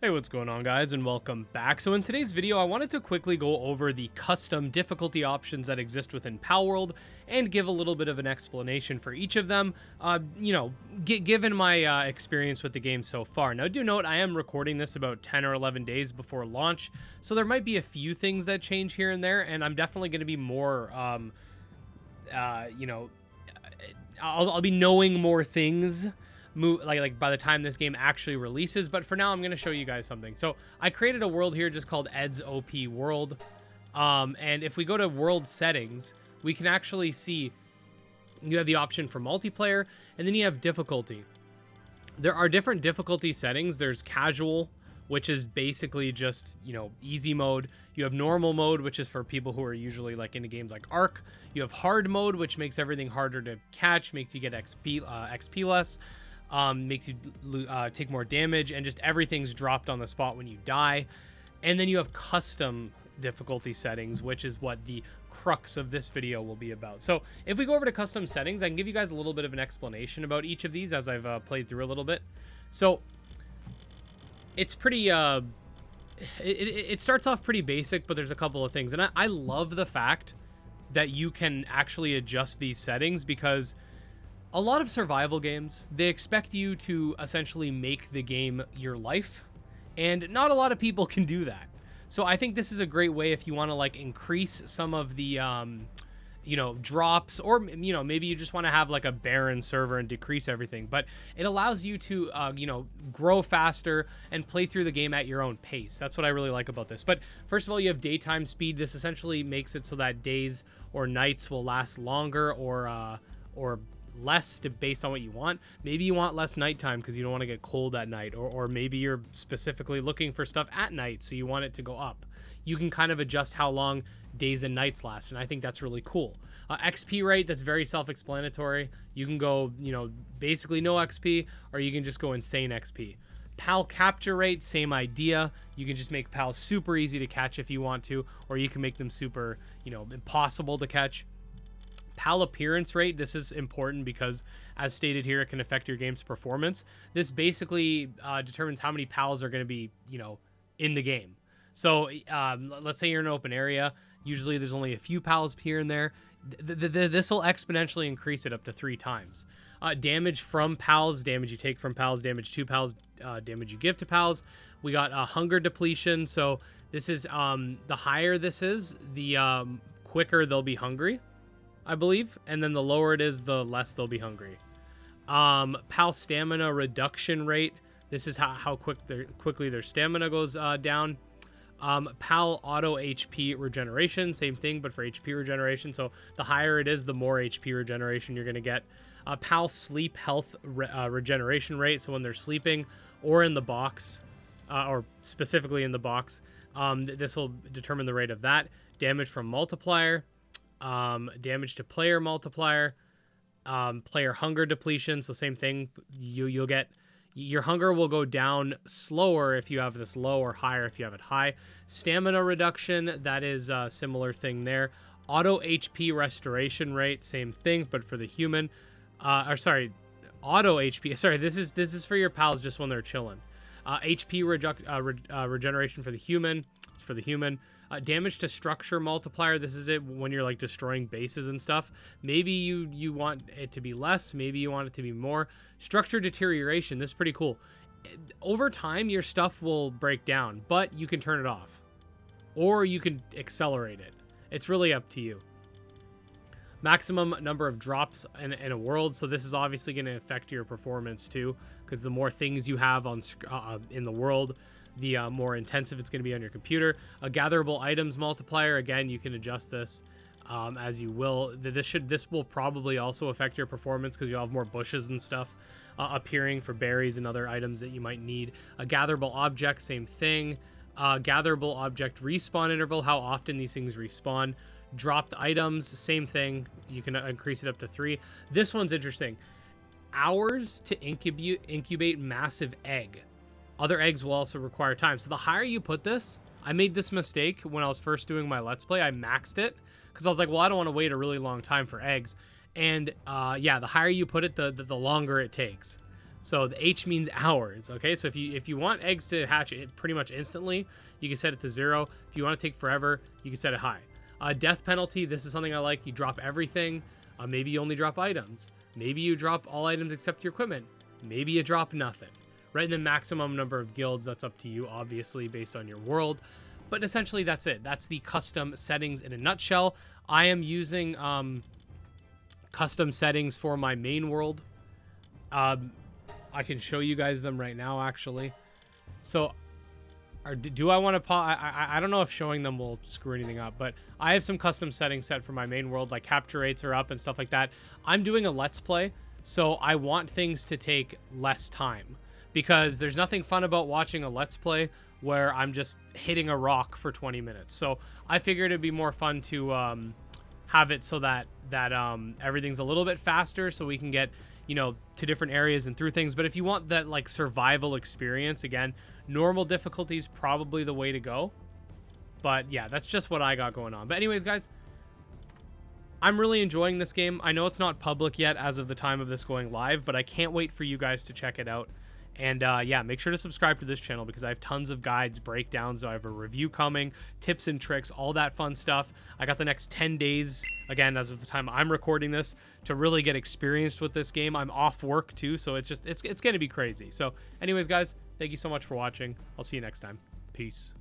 Hey, what's going on, guys, and welcome back. So in today's video, I wanted to quickly go over the custom difficulty options that exist within Palworld and give a little bit of an explanation for each of them, given my experience with the game so far. Now, do note, I am recording this about 10 or 11 days before launch, so there might be a few things that change here and there, and I'm definitely going to be more, I'll be knowing more things like by the time this game actually releases. But for now, I'm going to show you guys something. So I created a world here just called Ed's OP World, and if we go to world settings, we can actually see you have the option for multiplayer, and then you have difficulty. There are different difficulty settings. There's casual, which is basically just, easy mode. You have normal mode, which is for people who are usually like into games like Ark. You have hard mode, which makes everything harder to catch, makes you get XP less, makes you take more damage, and just everything's dropped on the spot when you die. And then you have custom difficulty settings, which is what the crux of this video will be about. So if we go over to custom settings, I can give you guys a little bit of an explanation about each of these as I've played through a little bit. So it's pretty it starts off pretty basic, but there's a couple of things, and I love the fact that you can actually adjust these settings, because a lot of survival games, they expect you to essentially make the game your life, and not a lot of people can do that. So I think this is a great way if you want to like increase some of the drops, or maybe you just want to have like a barren server and decrease everything, but it allows you to grow faster and play through the game at your own pace. That's what I really like about this. But first of all, you have daytime speed. This essentially makes it so that days or nights will last longer or less based on what you want. Maybe you want less nighttime because you don't want to get cold at night, or maybe you're specifically looking for stuff at night, so you want it to go up. You can kind of adjust how long days and nights last, and I think that's really cool. XP rate, that's very self-explanatory. You can go, basically no XP, or you can just go insane XP. Pal capture rate, same idea. You can just make pals super easy to catch if you want to, or you can make them super, impossible to catch. Pal appearance rate, this is important because, as stated here, it can affect your game's performance. This basically determines how many pals are going to be, in the game. So let's say you're in an open area. Usually there's only a few pals here and there. This will exponentially increase it up to 3 times. Damage from pals, damage you take from pals, damage to pals, damage you give to pals. We got hunger depletion. So this is the higher this is, the quicker they'll be hungry, I believe. And then the lower it is, the less they'll be hungry. Pal stamina reduction rate. This is how quickly their stamina goes down. Pal auto HP regeneration, same thing, but for HP regeneration. So the higher it is, the more HP regeneration you're going to get. Pal sleep health regeneration rate. So when they're sleeping or in the box, or specifically in the box, this will determine the rate of that. Damage from multiplier, damage to player multiplier, player hunger depletion. So same thing, you'll get, your hunger will go down slower if you have this low, or higher if you have it high. Stamina reduction, that is a similar thing there. Auto HP restoration rate, same thing, but for the human. Auto HP. Sorry, this is for your pals just when they're chilling. HP regeneration for the human. It's for the human. Damage to structure multiplier. This is it when you're like destroying bases and stuff. Maybe you want it to be less. Maybe you want it to be more. Structure deterioration. This is pretty cool. Over time, your stuff will break down, but you can turn it off, or you can accelerate it. It's really up to you. Maximum number of drops in a world. So this is obviously going to affect your performance too, because the more things you have on in the world, the more intensive it's going to be on your computer. A gatherable items multiplier. Again, you can adjust this as you will. This will probably also affect your performance because you'll have more bushes and stuff appearing for berries and other items that you might need. A gatherable object, same thing. Gatherable object respawn interval, how often these things respawn. Dropped items, same thing. You can increase it up to 3. This one's interesting. Hours to incubate massive egg. Other eggs will also require time. So the higher you put this, I made this mistake when I was first doing my Let's Play. I maxed it because I was like, well, I don't want to wait a really long time for eggs. And yeah, the higher you put it, the longer it takes. So the H means hours, okay? So if you want eggs to hatch it pretty much instantly, you can set it to 0. If you want to take forever, you can set it high. Death penalty, this is something I like. You drop everything. Maybe you only drop items. Maybe you drop all items except your equipment. Maybe you drop nothing. Right, and the maximum number of guilds, that's up to you, obviously, based on your world. But essentially, that's it. That's the custom settings in a nutshell. I am using custom settings for my main world. I can show you guys them right now, actually. So, do I want to pause? I don't know if showing them will screw anything up, but I have some custom settings set for my main world, like capture rates are up and stuff like that. I'm doing a Let's Play, so I want things to take less time, because there's nothing fun about watching a Let's Play where I'm just hitting a rock for 20 minutes. So I figured it'd be more fun to have it so that everything's a little bit faster, so we can get, you know, to different areas and through things. But if you want that like survival experience, again, normal difficulty is probably the way to go. But yeah, that's just what I got going on. But anyways, guys, I'm really enjoying this game. I know it's not public yet as of the time of this going live, but I can't wait for you guys to check it out. And yeah, make sure to subscribe to this channel, because I have tons of guides, breakdowns. I have a review coming, tips and tricks, all that fun stuff. I got the next 10 days, again, as of the time I'm recording this, to really get experienced with this game. I'm off work too, so it's going to be crazy. So anyways, guys, thank you so much for watching. I'll see you next time. Peace.